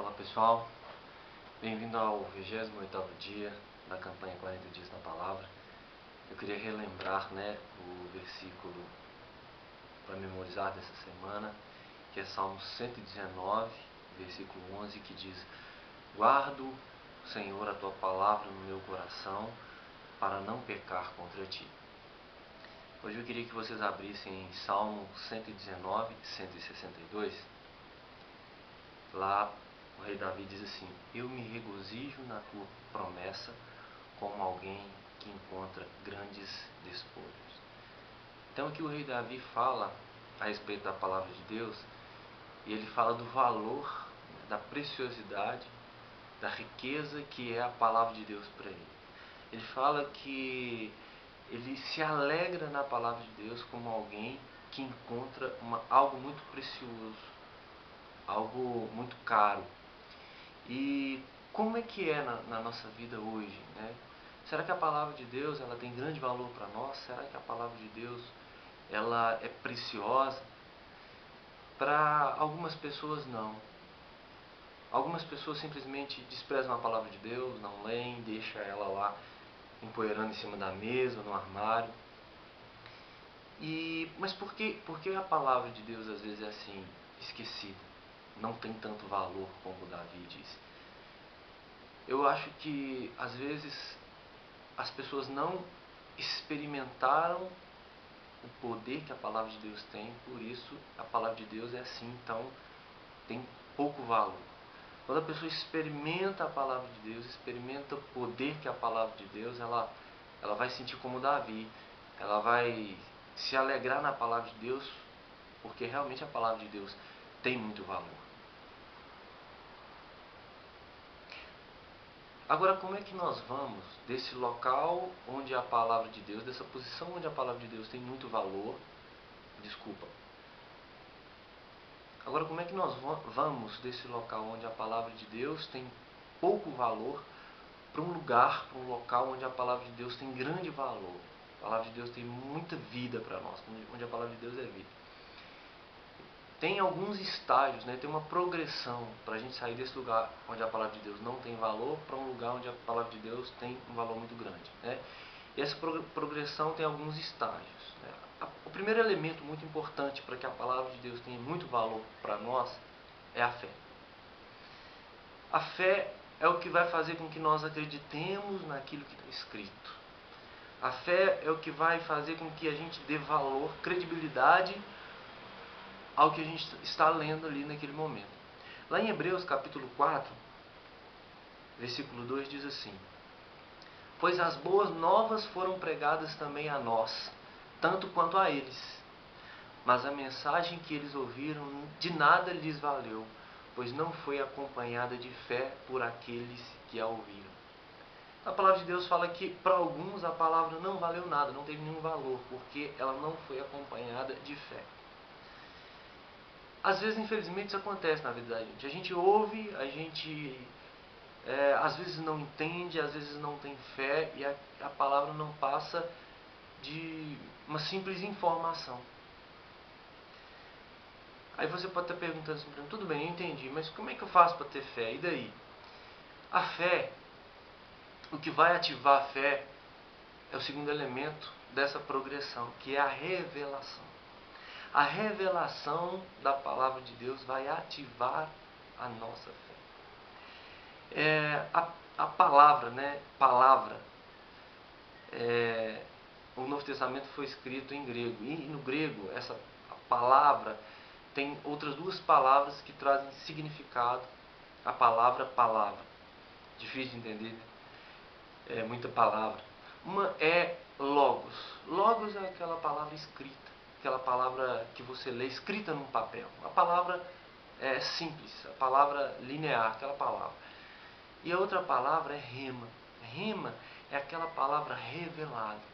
Olá pessoal, bem-vindo ao 28º dia da campanha 40 dias na palavra. Eu queria relembrar o versículo para memorizar dessa semana, que é Salmo 119, versículo 11, que diz: guardo, Senhor, a tua palavra no meu coração, para não pecar contra ti. Hoje eu queria que vocês abrissem em Salmo 119, 162. Lá o rei Davi diz assim: eu me regozijo na tua promessa como alguém que encontra grandes despojos. Então aqui o rei Davi fala a respeito da palavra de Deus, e ele fala do valor, da preciosidade, da riqueza que é a palavra de Deus para ele. Ele fala que ele se alegra na palavra de Deus como alguém que encontra algo muito precioso, algo muito caro. E como é que é na nossa vida hoje, né? Será que a palavra de Deus ela tem grande valor para nós? Será que a palavra de Deus ela é preciosa? Para algumas pessoas não. Algumas pessoas simplesmente desprezam a palavra de Deus, não leem, deixam ela lá empoeirando em cima da mesa, no armário. Mas por que a palavra de Deus às vezes é assim, esquecida? Não tem tanto valor como Davi disse. Eu acho que às vezes as pessoas não experimentaram o poder que a palavra de Deus tem, por isso a palavra de Deus é assim, então tem pouco valor. Quando a pessoa experimenta a palavra de Deus, experimenta o poder que é a palavra de Deus, ela vai sentir como Davi, ela vai se alegrar na palavra de Deus, porque realmente a palavra de Deus tem muito valor. Agora, como é que nós vamos desse local onde a palavra de Deus, dessa posição onde a palavra de Deus tem muito valor, Agora, como é que nós vamos desse local onde a palavra de Deus tem pouco valor para um local onde a palavra de Deus tem grande valor? A palavra de Deus tem muita vida para nós, onde a palavra de Deus é vida. Tem alguns estágios, tem uma progressão para a gente sair desse lugar onde a palavra de Deus não tem valor para um lugar onde a palavra de Deus tem um valor muito grande. E essa progressão tem alguns estágios. O primeiro elemento muito importante para que a palavra de Deus tenha muito valor para nós é a fé. A fé é o que vai fazer com que nós acreditemos naquilo que está escrito. A fé é o que vai fazer com que a gente dê valor, credibilidade ao que a gente está lendo ali naquele momento. Lá em Hebreus capítulo 4, versículo 2 diz assim: pois as boas novas foram pregadas também a nós, tanto quanto a eles. Mas a mensagem que eles ouviram de nada lhes valeu, pois não foi acompanhada de fé por aqueles que a ouviram. A palavra de Deus fala que para alguns a palavra não valeu nada, não teve nenhum valor, porque ela não foi acompanhada de fé. Às vezes, infelizmente, isso acontece na vida da gente. A gente ouve, a gente às vezes não entende, às vezes não tem fé, e a palavra não passa de uma simples informação. Aí você pode estar perguntando assim, tudo bem, eu entendi, mas como é que eu faço para ter fé? E daí? A fé, o que vai ativar a fé é o segundo elemento dessa progressão, que é a revelação. A revelação da palavra de Deus vai ativar a nossa fé. A palavra, o Novo Testamento foi escrito em grego, e no grego a palavra tem outras duas palavras que trazem significado. A palavra difícil de entender, é muita palavra. Uma é logos. Logos é aquela palavra escrita, aquela palavra que você lê escrita num papel. A palavra é simples, a palavra linear, aquela palavra. E a outra palavra é rema. Rema é aquela palavra revelada.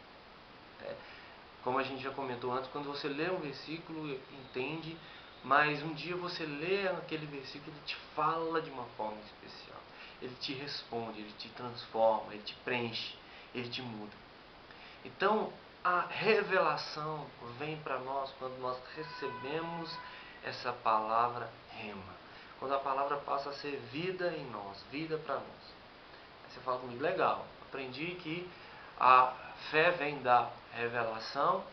Como a gente já comentou antes, quando você lê um versículo, entende, mas um dia você lê aquele versículo, ele te fala de uma forma especial. Ele te responde, ele te transforma, ele te preenche, ele te muda. Então, a revelação vem para nós quando nós recebemos essa palavra rema. quando a palavra passa a ser vida em nós, vida para nós. Aí você fala comigo, legal, aprendi que a fé vem da revelação,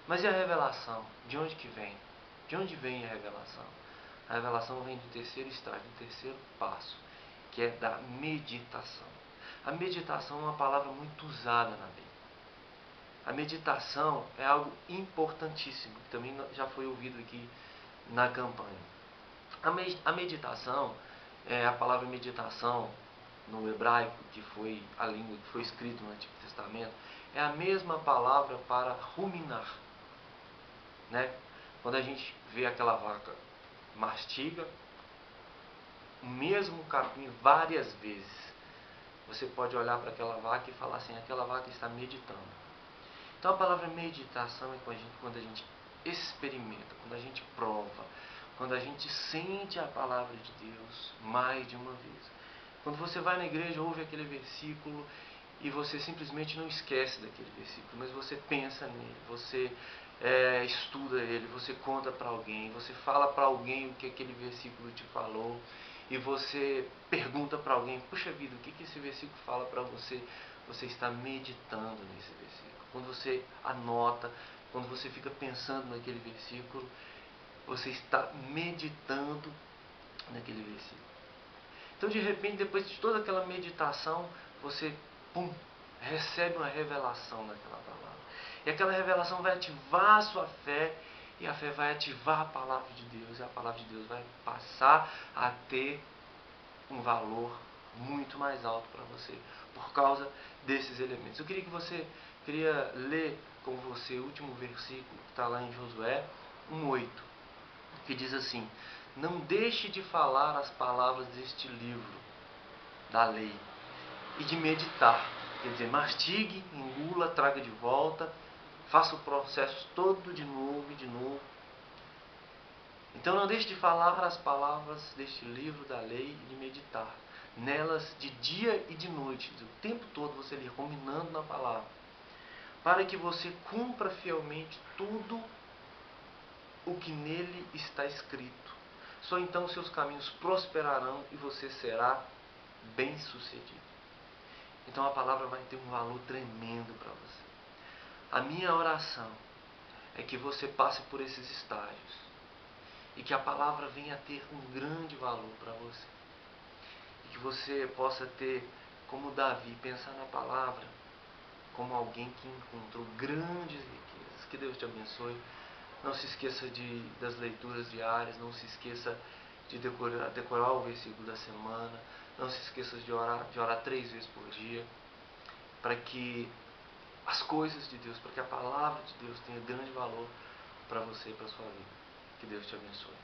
mas e a revelação? De onde que vem? De onde vem a revelação? A revelação vem do terceiro estágio, do terceiro passo, que é da meditação. A meditação é uma palavra muito usada na Bíblia. A meditação é algo importantíssimo, que também já foi ouvido aqui na campanha. A meditação, a palavra meditação no hebraico, que foi a língua que foi escrita no Antigo Testamento, é a mesma palavra para ruminar. Né? Quando a gente vê aquela vaca mastiga o mesmo capim várias vezes, você pode olhar para aquela vaca e falar assim, aquela vaca está meditando. Então a palavra meditação é quando a gente experimenta, quando a gente prova, quando a gente sente a palavra de Deus mais de uma vez. Quando você vai na igreja, ouve aquele versículo e você simplesmente não esquece daquele versículo, mas você pensa nele, você estuda ele, você conta para alguém, você fala para alguém o que aquele versículo te falou e você pergunta para alguém, puxa vida, o que esse versículo fala para você? Você está meditando nesse versículo. Quando você anota, quando você fica pensando naquele versículo, você está meditando naquele versículo. Então, de repente, depois de toda aquela meditação, você, recebe uma revelação daquela palavra. E aquela revelação vai ativar a sua fé, e a fé vai ativar a palavra de Deus, e a palavra de Deus vai passar a ter um valor muito mais alto para você, por causa desses elementos. Eu queria ler com você o último versículo, que está lá em Josué 1:8, que diz assim: não deixe de falar as palavras deste livro da lei e de meditar. Quer dizer, mastigue, engula, traga de volta, faça o processo todo de novo e de novo. Então não deixe de falar as palavras deste livro da lei e de meditar nelas de dia e de noite, o tempo todo você ali ruminando na palavra, para que você cumpra fielmente tudo o que nele está escrito. Só então seus caminhos prosperarão e você será bem-sucedido. Então a palavra vai ter um valor tremendo para você. A minha oração é que você passe por esses estágios e que a palavra venha a ter um grande valor para você. E que você possa ter, como Davi, pensar na palavra como alguém que encontrou grandes riquezas. Que Deus te abençoe. Não se esqueça das leituras diárias, não se esqueça de decorar o versículo da semana, não se esqueça de orar 3 vezes por dia, para que as coisas de Deus, para que a palavra de Deus tenha grande valor para você e para a sua vida. Que Deus te abençoe.